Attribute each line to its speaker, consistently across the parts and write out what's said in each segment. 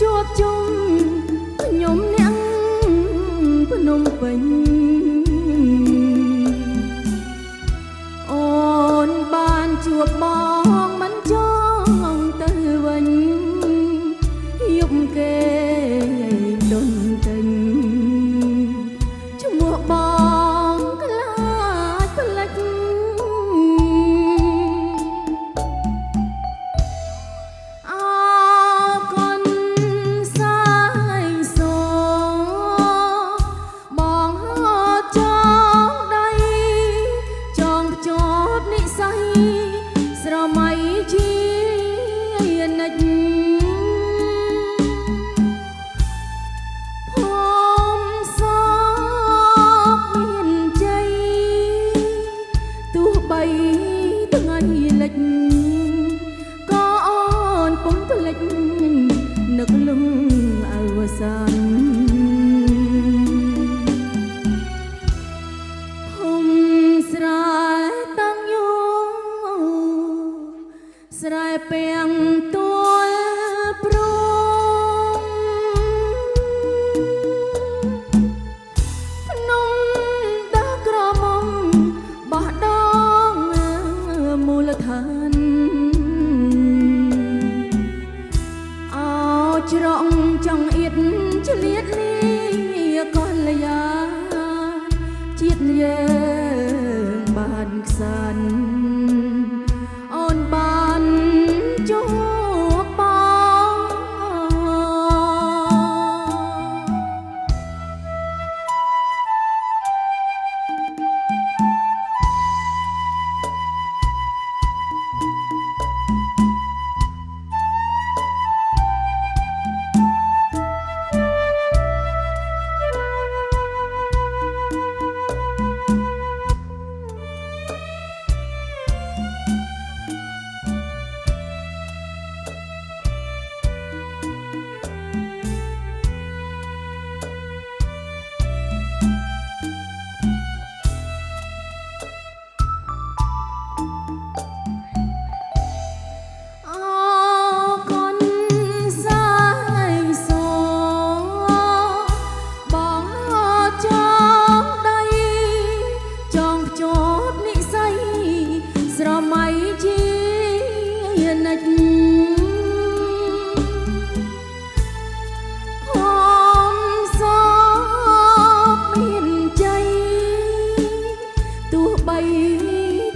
Speaker 1: ជួបជុំខ្ញុំអ្នកភ្នំពេញអូនបានជួបបងមិនចង់ទៅវិញយប់គេដុនទិញឈ្មោះបងខ្លាចផ្លេចអរគុណសាយសបងចងដៃចងភ្ជាប់និស្ស័យស្រមៃជានិច្ចខ្ញុំសោកមានជ័យទោះបីថ្ងៃលិចក៏អូនពុំភ្លេចនឹកលំអវសានខ្ញុំស្រែតាំងយូស្រែពាំងទួលព្រំភ្នំដាក្រមុំបោះដងមូលដ្ឋានអោច្រកចង្អៀតឆ្លៀតលីកលយាជាតិយើងបានខ្សានអូនបានជួបបង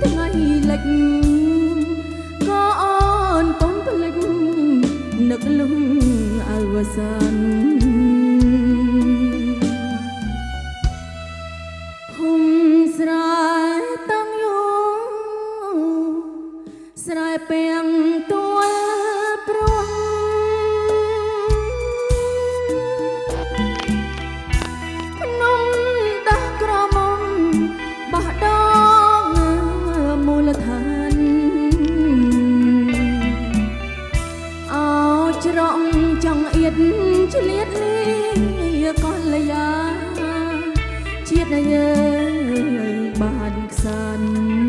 Speaker 1: ថ្ងៃលិចក៏អូនពុំភ្លេចនឹកលំអវសានភូមិស្រែតាំងយូស្រែពាំងទួលព្រំភ្នំដាស់ក្រមុំបោះដងមូលដ្ឋានអោច្រកចង្អៀតឆ្លៀតលីកលយាជាតិយើងបានខ្សាន